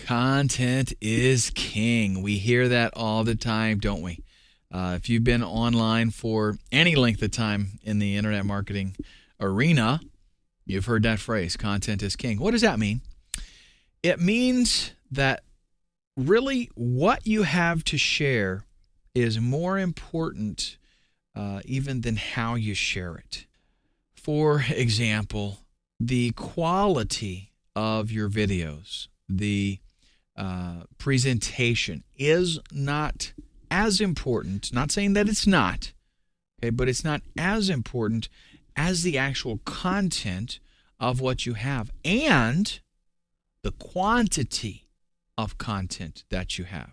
Content is king. We hear that all the time, don't we? If you've been online for any length of time in the internet marketing arena, you've heard that phrase, content is king. What does that mean? It means that really what you have to share is more important even than how you share it. For example, the quality of your videos, the presentation is not as important, not saying that it's not, okay, but it's not as important as the actual content of what you have and the quantity of content that you have.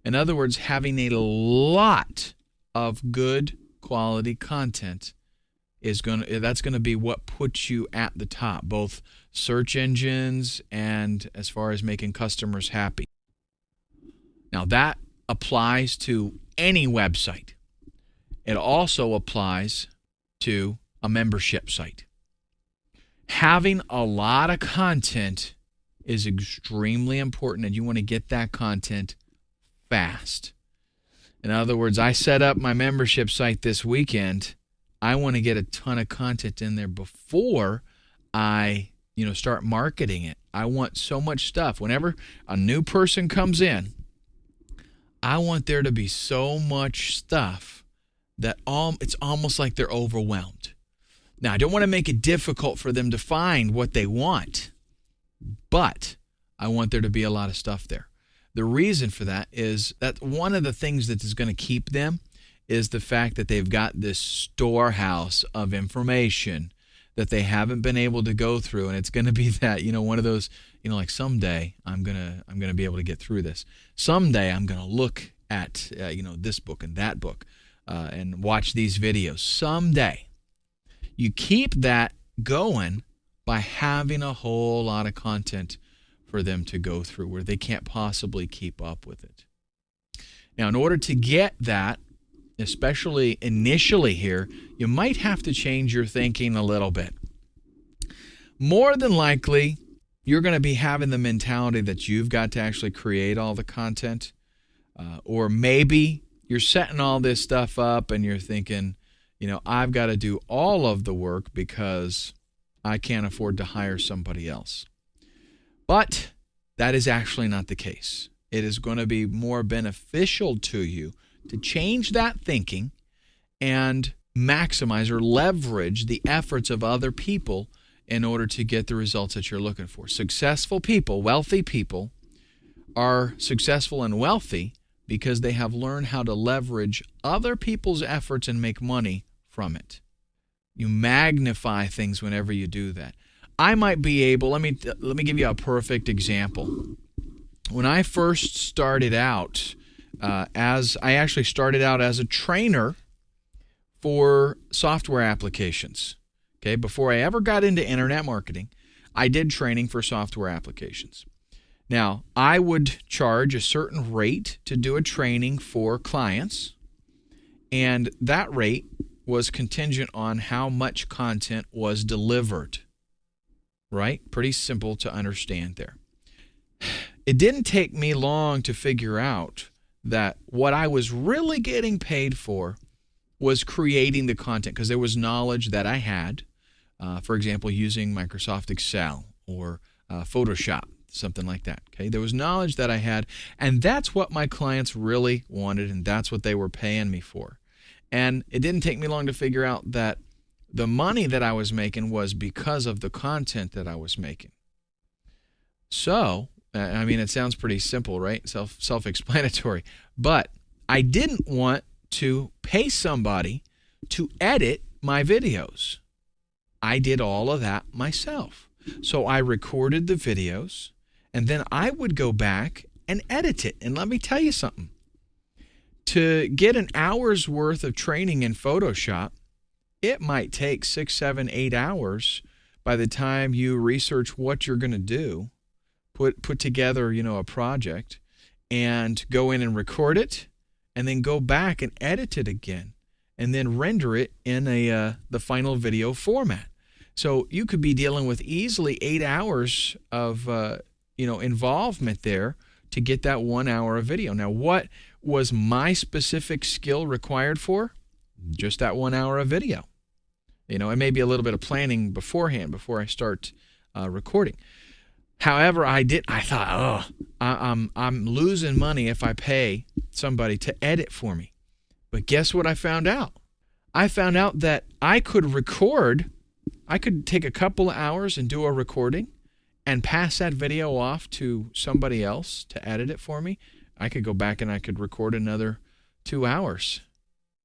In other words, having a lot of good quality content that's going to be what puts you at the top, both search engines and as far as making customers happy. Now that applies to any website. It also applies to a membership site. Having a lot of content is extremely important, and you want to get that content fast. In other words, I set up my membership site this weekend. I want to get a ton of content in there before I, start marketing it. I want so much stuff. Whenever a new person comes in, I want there to be so much stuff that it's almost like they're overwhelmed. Now, I don't want to make it difficult for them to find what they want, but I want there to be a lot of stuff there. The reason for that is that one of the things that is going to keep them is the fact that they've got this storehouse of information that they haven't been able to go through, and it's going to be that, one of those, like someday I'm going to be able to get through this. Someday I'm going to look at this book and that book and watch these videos. Someday. You keep that going by having a whole lot of content for them to go through where they can't possibly keep up with it. Now, in order to get that, especially initially here, you might have to change your thinking a little bit. More than likely, you're going to be having the mentality that you've got to actually create all the content. Or maybe you're setting all this stuff up and you're thinking, I've got to do all of the work because I can't afford to hire somebody else. But that is actually not the case. It is going to be more beneficial to you to change that thinking and maximize or leverage the efforts of other people in order to get the results that you're looking for. Successful people, wealthy people, are successful and wealthy because they have learned how to leverage other people's efforts and make money from it. You magnify things whenever you do that. I might be able, let me give you a perfect example. When I first started out, I actually started out as a trainer for software applications. Okay, before I ever got into internet marketing, I did training for software applications. Now, I would charge a certain rate to do a training for clients, and that rate was contingent on how much content was delivered. Right? Pretty simple to understand there. It didn't take me long to figure out that what I was really getting paid for was creating the content, because there was knowledge that I had, for example, using Microsoft Excel or Photoshop, something like that. Okay, there was knowledge that I had, and that's what my clients really wanted, and that's what they were paying me for. And it didn't take me long to figure out that the money that I was making was because of the content that I was making. So, it sounds pretty simple, right? Self-explanatory. But I didn't want to pay somebody to edit my videos. I did all of that myself. So I recorded the videos, and then I would go back and edit it. And let me tell you something. To get an hour's worth of training in Photoshop, it might take 6, 7, 8 hours by the time you research what you're going to do, put together, a project, and go in and record it, and then go back and edit it again, and then render it in the final video format. So you could be dealing with easily 8 hours of involvement there to get that 1 hour of video. Now, what was my specific skill required for? Just that 1 hour of video. And maybe a little bit of planning beforehand before I start recording. However, I thought, I'm losing money if I pay somebody to edit for me. But guess what I found out? I found out that I could take a couple of hours and do a recording and pass that video off to somebody else to edit it for me. I could go back and I could record another 2 hours,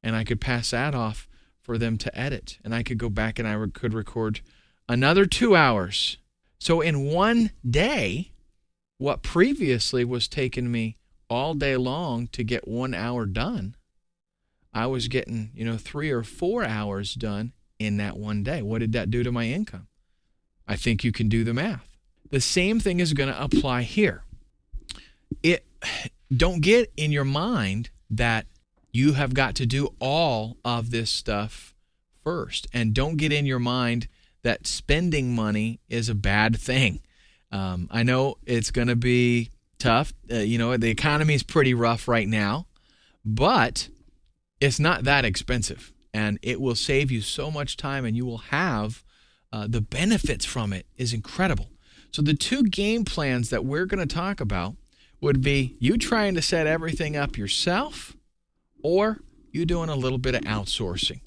and I could pass that off for them to edit. And I could go back and I could record another 2 hours. So in one day, what previously was taking me all day long to get 1 hour done, I was getting, 3 or 4 hours done in that one day. What did that do to my income? I think you can do the math. The same thing is going to apply here. Don't get in your mind that you have got to do all of this stuff first. And don't get in your mind that spending money is a bad thing. I know it's going to be tough. The economy is pretty rough right now, but it's not that expensive, and it will save you so much time, and you will have the benefits from it is incredible. So the two game plans that we're going to talk about would be you trying to set everything up yourself, or you doing a little bit of outsourcing.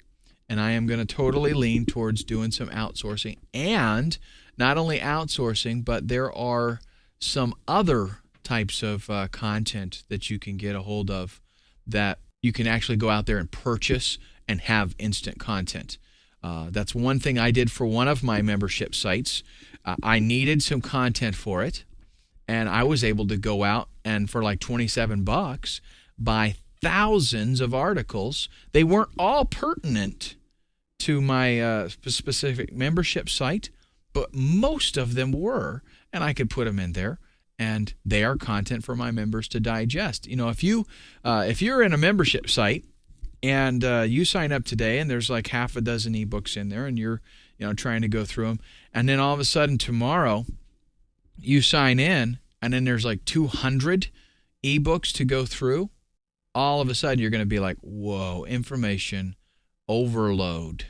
And I am going to totally lean towards doing some outsourcing. And not only outsourcing, but there are some other types of content that you can get a hold of that you can actually go out there and purchase and have instant content. That's one thing I did for one of my membership sites. I needed some content for it, and I was able to go out and for like $27 buy thousands of articles. They weren't all pertinent to my specific membership site, but most of them were, and I could put them in there, and they are content for my members to digest. If you're in a membership site and you sign up today, and there's like half a dozen ebooks in there, and you're trying to go through them, and then all of a sudden tomorrow you sign in, and then there's like 200 ebooks to go through. All of a sudden you're going to be like, whoa, information overload.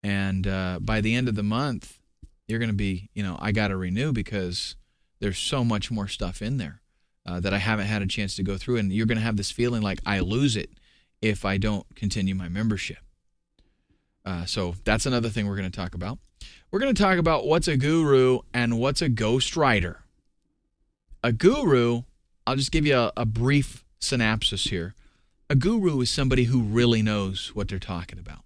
And by the end of the month, you're going to be, I got to renew because there's so much more stuff in there that I haven't had a chance to go through. And you're going to have this feeling like I lose it if I don't continue my membership. So that's another thing we're going to talk about. We're going to talk about what's a guru and what's a ghostwriter. A guru, I'll just give you a brief synopsis here. A guru is somebody who really knows what they're talking about.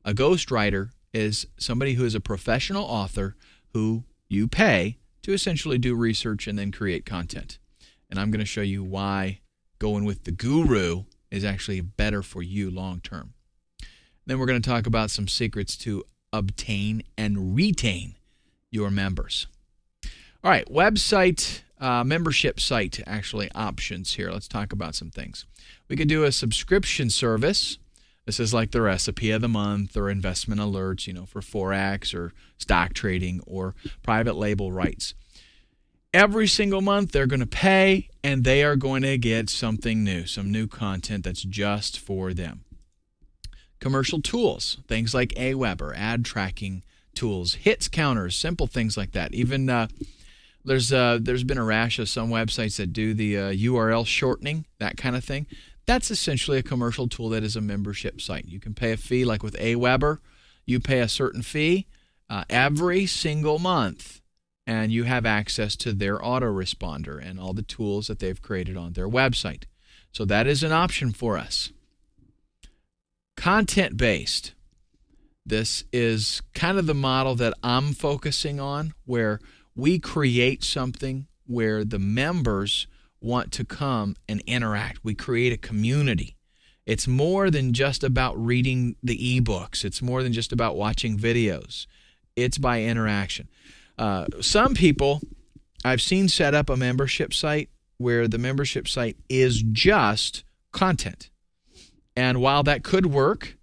A ghostwriter is somebody who is a professional author who you pay to essentially do research and then create content. And I'm going to show you why going with the guru is actually better for you long term. Then we're going to talk about some secrets to obtain and retain your members. All right, website, membership site actually options here. Let's talk about some things. We could do a subscription service. This is like the recipe of the month or investment alerts, for Forex or stock trading or private label rights. Every single month they're going to pay, and they are going to get something new, some new content that's just for them. Commercial tools, things like Aweber, ad tracking tools, hits counters, simple things like that. Even there's been a rash of some websites that do the URL shortening, that kind of thing. That's essentially a commercial tool that is a membership site. You can pay a fee, like with Aweber. You pay a certain fee every single month, and you have access to their autoresponder and all the tools that they've created on their website. So that is an option for us. Content-based. This is kind of the model that I'm focusing on, where we create something where the members want to come and interact. We create a community. It's more than just about reading the ebooks. It's more than just about watching videos. It's by interaction. Some people I've seen set up a membership site where the membership site is just content. And while that could work,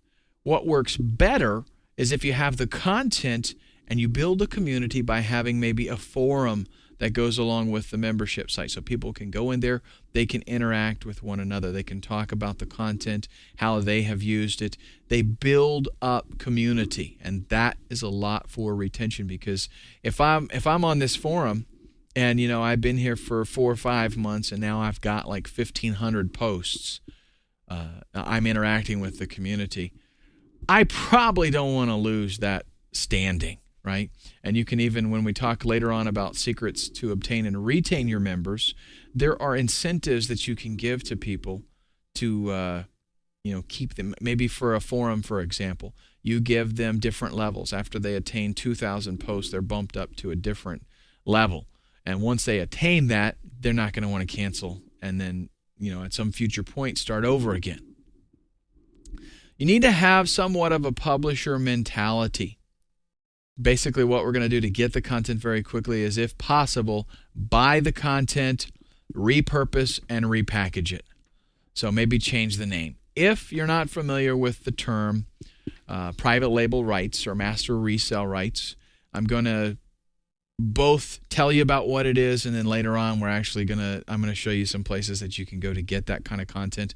what works better is if you have the content and you build a community by having maybe a forum that goes along with the membership site. So people can go in there, they can interact with one another, they can talk about the content, how they have used it. They build up community, and that is a lot for retention, because if I'm on this forum and I've been here for 4 or 5 months and now I've got like 1,500 posts, I'm interacting with the community, I probably don't want to lose that standing, right? And you can even, when we talk later on about secrets to obtain and retain your members, there are incentives that you can give to people to, keep them. Maybe for a forum, for example, you give them different levels. After they attain 2,000 posts, they're bumped up to a different level. And once they attain that, they're not going to want to cancel and then, at some future point, start over again. You need to have somewhat of a publisher mentality. Basically, what we're going to do to get the content very quickly is, if possible, buy the content, repurpose, and repackage it. So maybe change the name. If you're not familiar with the term private label rights or master resale rights, I'm going to both tell you about what it is, and then later on I'm going to show you some places that you can go to get that kind of content.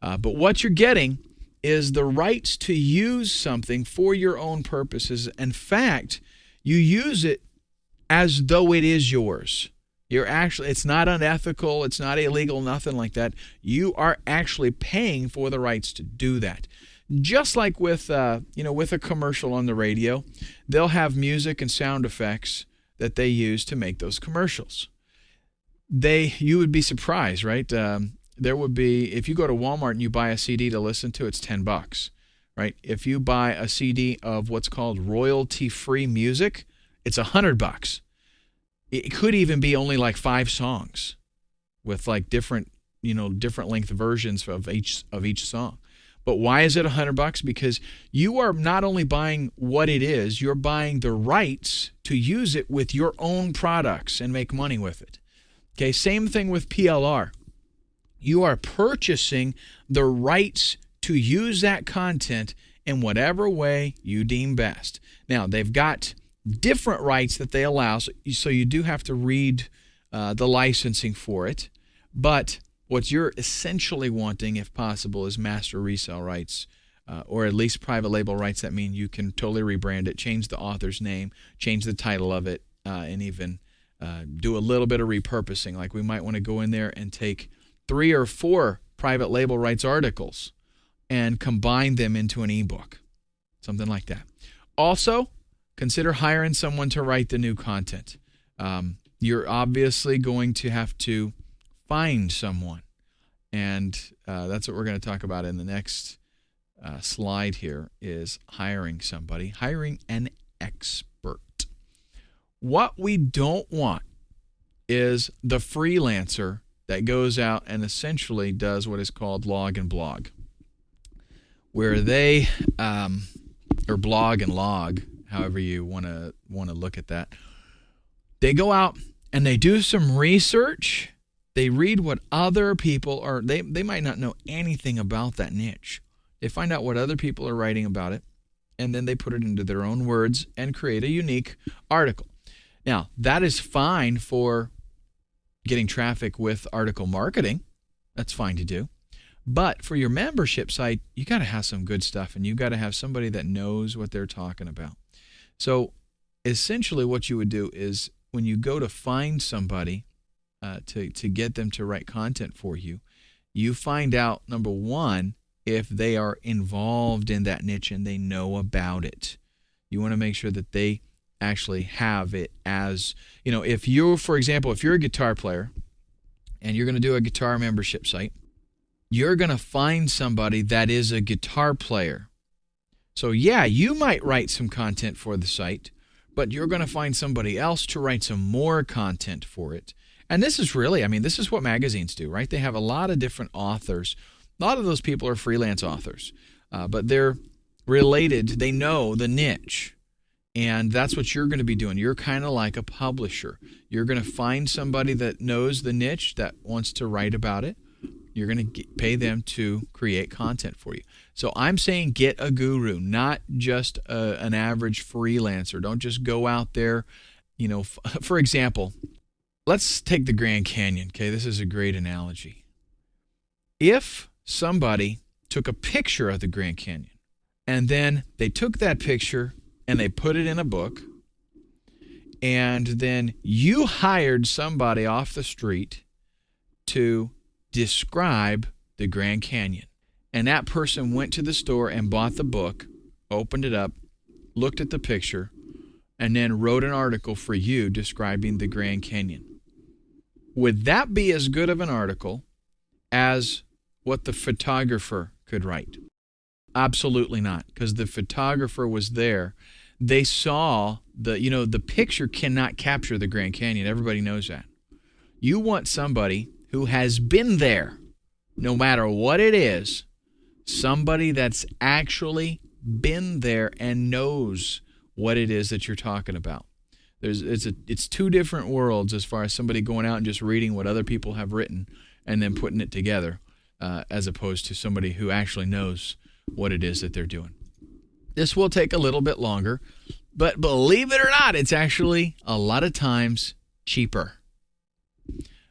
But what you're getting is the rights to use something for your own purposes. In fact, you use it as though it is yours. It's not unethical, it's not illegal, nothing like that. You are actually paying for the rights to do that. Just like with a commercial on the radio, they'll have music and sound effects that they use to make those commercials. You would be surprised, right? There would be, if you go to Walmart and you buy a CD to listen to, it's $10, right? If you buy a CD of what's called royalty-free music, it's $100. It could even be only like 5 songs with like different length versions of each song. But why is it $100? Because you are not only buying what it is, you're buying the rights to use it with your own products and make money with it. Okay, same thing with PLR. You are purchasing the rights to use that content in whatever way you deem best. Now, they've got different rights that they allow, so you do have to read the licensing for it. But what you're essentially wanting, if possible, is master resale rights, or at least private label rights. That mean you can totally rebrand it, change the author's name, change the title of it, and even do a little bit of repurposing. Like we might want to go in there and take 3 or 4 private label rights articles and combine them into an ebook, something like that. Also, consider hiring someone to write the new content. You're obviously going to have to find someone, and that's what we're going to talk about in the next slide here, is hiring somebody, hiring an expert. What we don't want is the freelancer that goes out and essentially does what is called log and blog, where they, or blog and log, however you want to look at that. They go out and they do some research. They read what other people are, they might not know anything about that niche. They find out what other people are writing about it, and then they put it into their own words and create a unique article. Now, that is fine for getting traffic with article marketing. That's fine to do. But for your membership site, you got to have some good stuff, and you got to have somebody that knows what they're talking about. So essentially what you would do is, when you go to find somebody to get them to write content for you, you find out, number one, if they are involved in that niche and they know about it. You want to make sure that they actually have it as, if you're, for example, if you're a guitar player and you're going to do a guitar membership site, you're going to find somebody that is a guitar player. So yeah, you might write some content for the site, but you're going to find somebody else to write some more content for it. And this is really, this is what magazines do, right? They have a lot of different authors. A lot of those people are freelance authors, but they're related. They know the niche. And that's what you're going to be doing. You're kind of like a publisher. You're going to find somebody that knows the niche, that wants to write about it. You're going to pay them to create content for you. So I'm saying get a guru, not just an average freelancer. Don't just go out there. For example, let's take the Grand Canyon. Okay, this is a great analogy. If somebody took a picture of the Grand Canyon and then they took that picture and they put it in a book, and then you hired somebody off the street to describe the Grand Canyon, and that person went to the store and bought the book, opened it up, looked at the picture, and then wrote an article for you describing the Grand Canyon, would that be as good of an article as what the photographer could write? Absolutely not, because the photographer was there. They saw the picture cannot capture the Grand Canyon. Everybody knows that. You want somebody who has been there, no matter what it is, somebody that's actually been there and knows what it is that you're talking about. It's two different worlds as far as somebody going out and just reading what other people have written and then putting it together, as opposed to somebody who actually knows what it is that they're doing. This will take a little bit longer, but believe it or not, it's actually a lot of times cheaper,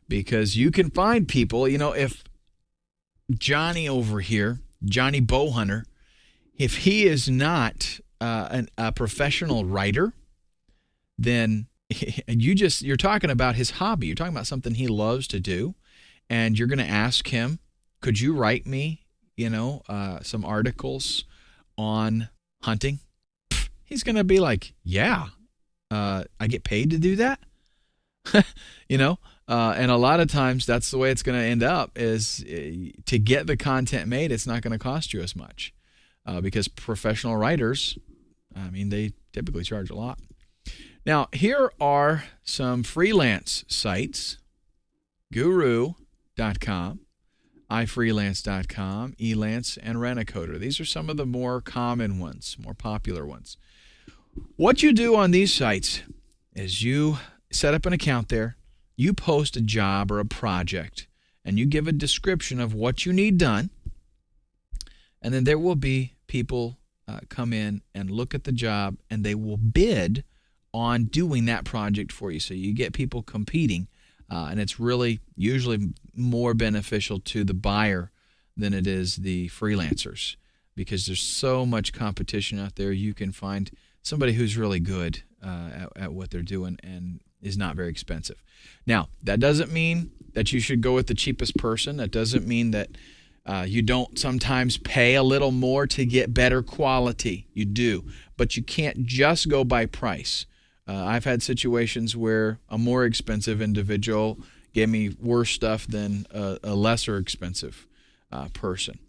because you can find people, if Johnny over here, Johnny Bowhunter, if he is not a professional writer, then you're talking about his hobby. You're talking about something he loves to do, and you're going to ask him, could you write me, some articles on hunting? He's going to be like, yeah, I get paid to do that. And a lot of times that's the way it's going to end up, is to get the content made, it's not going to cost you as much, because professional writers, they typically charge a lot. Now, here are some freelance sites: Guru.com, iFreelance.com, Elance, and Rent-A-Coder. These are some of the more common ones, more popular ones. What you do on these sites is you set up an account there, you post a job or a project, and you give a description of what you need done, and then there will be people come in and look at the job, and they will bid on doing that project for you. So you get people competing, and it's really usually more beneficial to the buyer than it is the freelancers, because there's so much competition out there. You can find somebody who's really good at what they're doing and is not very expensive. Now, that doesn't mean that you should go with the cheapest person. That doesn't mean that you don't sometimes pay a little more to get better quality. You do, but you can't just go by price. I've had situations where a more expensive individual gave me worse stuff than a lesser expensive person.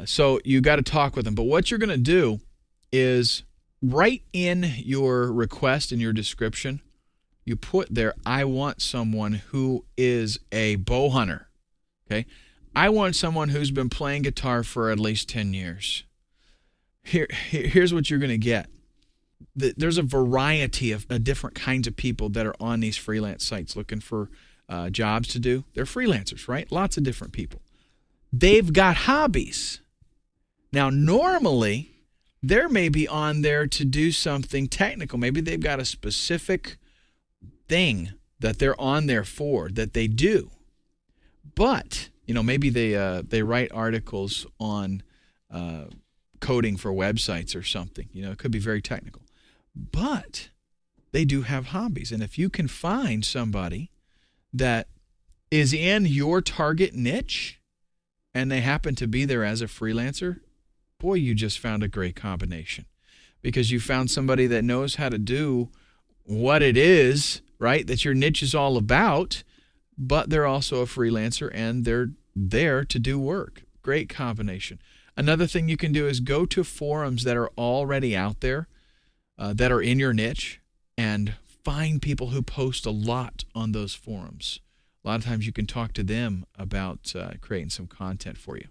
So you got to talk with them. But what you're going to do is write in your request and your description. You put there, I want someone who is a bow hunter. Okay? I want someone who's been playing guitar for at least 10 years. Here's what you're going to get. There's a variety of different kinds of people that are on these freelance sites looking for jobs to do. They're freelancers, right? Lots of different people. They've got hobbies. Now, normally, they're maybe on there to do something technical. Maybe they've got a specific thing that they're on there for, that they do. But, maybe they write articles on coding for websites or something. It could be very technical. But they do have hobbies. And if you can find somebody that is in your target niche and they happen to be there as a freelancer, boy, you just found a great combination, because you found somebody that knows how to do what it is, right, that your niche is all about, but they're also a freelancer and they're there to do work. Great combination. Another thing you can do is go to forums that are already out there, that are in your niche, and find people who post a lot on those forums. A lot of times you can talk to them about creating some content for you.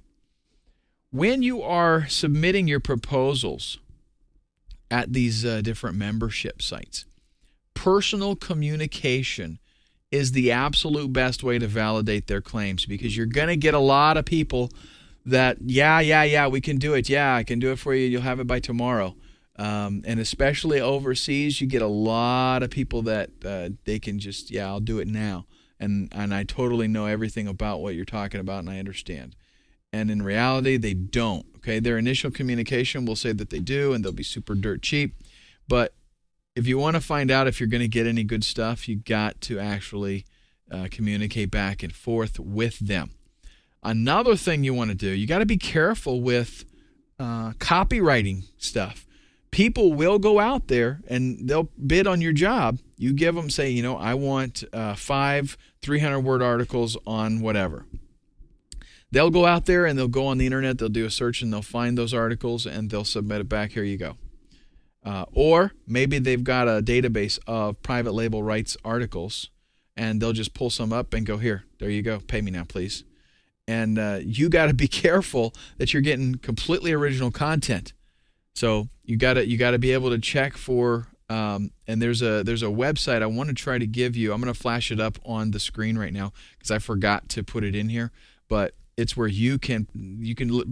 When you are submitting your proposals at these different membership sites, personal communication is the absolute best way to validate their claims, because you're going to get a lot of people that, yeah, we can do it. Yeah, I can do it for you. You'll have it by tomorrow. And especially overseas, you get a lot of people that they can just, yeah, I'll do it now. And I totally know everything about what you're talking about, and I understand. And in reality, they don't. Okay, their initial communication will say that they do, and they'll be super dirt cheap. But if you want to find out if you're going to get any good stuff, you got to actually communicate back and forth with them. Another thing you want to do, you got to be careful with copywriting stuff. People will go out there and they'll bid on your job. You give them, say, I want 5 300-word articles on whatever. They'll go out there and they'll go on the internet, they'll do a search, and they'll find those articles and they'll submit it back. Here you go. Or maybe they've got a database of private label rights articles, and they'll just pull some up and go, here, there you go, pay me now, please. And you got to be careful that you're getting completely original content. So you got to be able to check for, and there's a website I want to try to give you. I'm going to flash it up on the screen right now because I forgot to put it in here. But it's where you can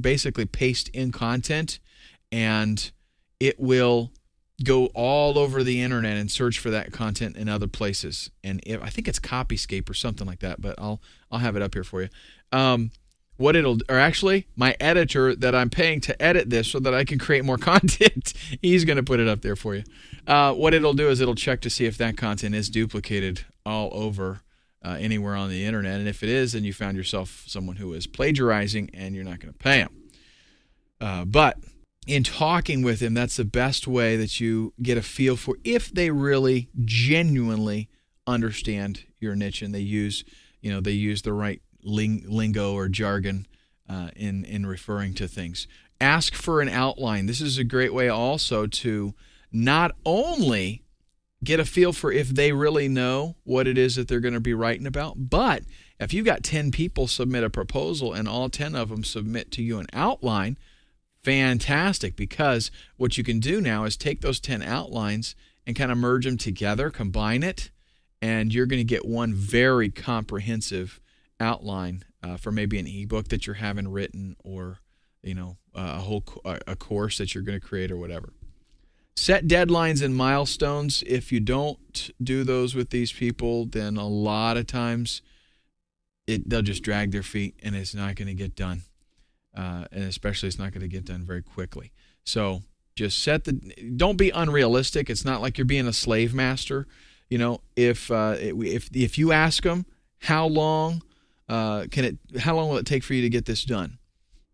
basically paste in content, and it will go all over the internet and search for that content in other places. And I think it's Copyscape or something like that, but I'll have it up here for you. Actually, my editor that I'm paying to edit this so that I can create more content, he's going to put it up there for you. What it'll do is it'll check to see if that content is duplicated all over anywhere on the internet. And if it is, then you found yourself someone who is plagiarizing, and you're not going to pay them. But in talking with them, that's the best way that you get a feel for if they really genuinely understand your niche and they use the right lingo or jargon in referring to things. Ask for an outline. This is a great way also to not only get a feel for if they really know what it is that they're going to be writing about, but if you've got 10 people submit a proposal and all 10 of them submit to you an outline, fantastic, because what you can do now is take those 10 outlines and kind of merge them together, combine it, and you're going to get one very comprehensive outline for maybe an ebook that you're having written, or a course that you're going to create or whatever. Set deadlines and milestones. If you don't do those with these people, then a lot of times they'll just drag their feet and it's not going to get done. And especially it's not going to get done very quickly. So just don't be unrealistic. It's not like you're being a slave master. If you ask them how long will it take for you to get this done?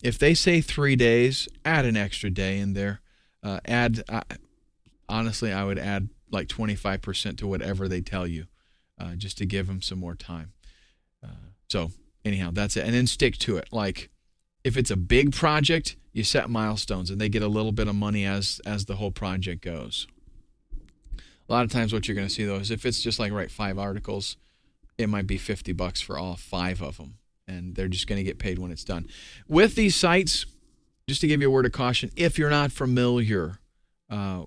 If they say 3 days, add an extra day in there. Honestly, I would add like 25% to whatever they tell you, just to give them some more time. So anyhow, that's it. And then stick to it. Like if it's a big project, you set milestones and they get a little bit of money as the whole project goes. A lot of times what you're going to see though is if it's just like write 5 articles, it might be $50 for all 5 of them. And they're just going to get paid when it's done. With these sites, just to give you a word of caution, if you're not familiar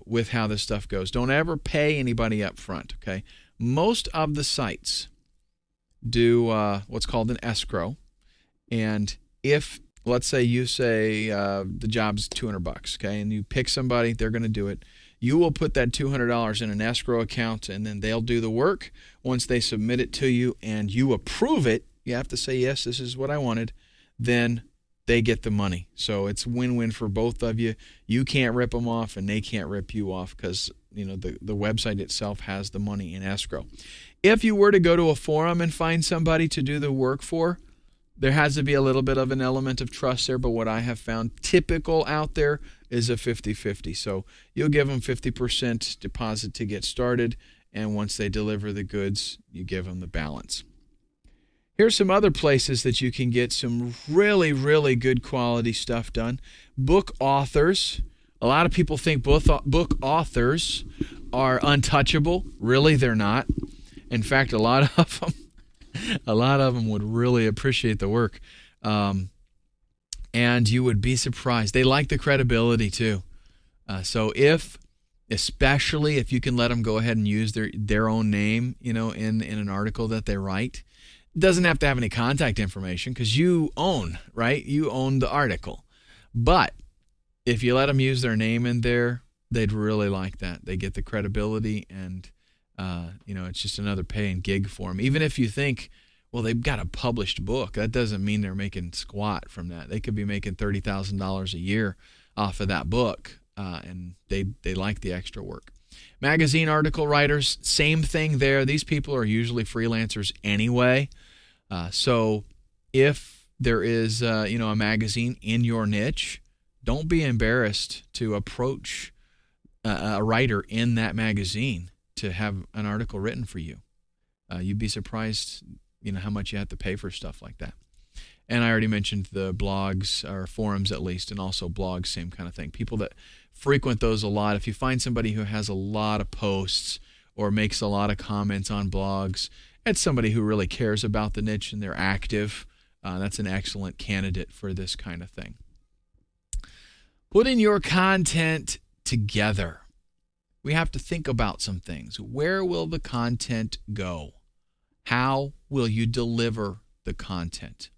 with how this stuff goes, don't ever pay anybody up front, okay? Most of the sites do what's called an escrow. And if, let's say you say the job's $200, okay, and you pick somebody, they're going to do it, you will put that $200 in an escrow account, and then they'll do the work. Once they submit it to you and you approve it, you have to say, yes, this is what I wanted, then they get the money. So it's win-win for both of you. You can't rip them off, and they can't rip you off because the website itself has the money in escrow. If you were to go to a forum and find somebody to do the work for, there has to be a little bit of an element of trust there, but what I have found typical out there is a 50-50. So you'll give them 50% deposit to get started, and once they deliver the goods, you give them the balance. Here's some other places that you can get some really, really good quality stuff done. Book authors. A lot of people think book authors are untouchable. Really, they're not. In fact, a lot of them would really appreciate the work. And you would be surprised. They like the credibility too. So especially if you can let them go ahead and use their own name, in an article that they write. It doesn't have to have any contact information because you own, right? You own the article. But if you let them use their name in there, they'd really like that. They get the credibility, and it's just another paying gig for them. Even if you think, well, they've got a published book, that doesn't mean they're making squat from that. They could be making $30,000 a year off of that book, and they like the extra work. Magazine article writers, same thing there. These people are usually freelancers anyway. So if there is a magazine in your niche, don't be embarrassed to approach a writer in that magazine to have an article written for you. You'd be surprised, how much you have to pay for stuff like that. And I already mentioned the blogs, or forums at least, and also blogs, same kind of thing. People that frequent those a lot. If you find somebody who has a lot of posts or makes a lot of comments on blogs, it's somebody who really cares about the niche and they're active. That's an excellent candidate for this kind of thing. Putting your content together. We have to think about some things. Where will the content go? How will you deliver the content?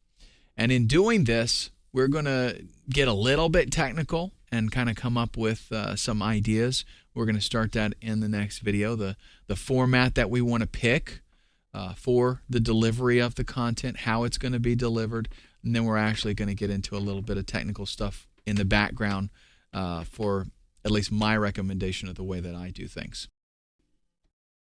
And in doing this, we're going to get a little bit technical and kind of come up with some ideas. We're going to start that in the next video, the format that we want to pick for the delivery of the content, how it's going to be delivered, and then we're actually going to get into a little bit of technical stuff in the background for at least my recommendation of the way that I do things.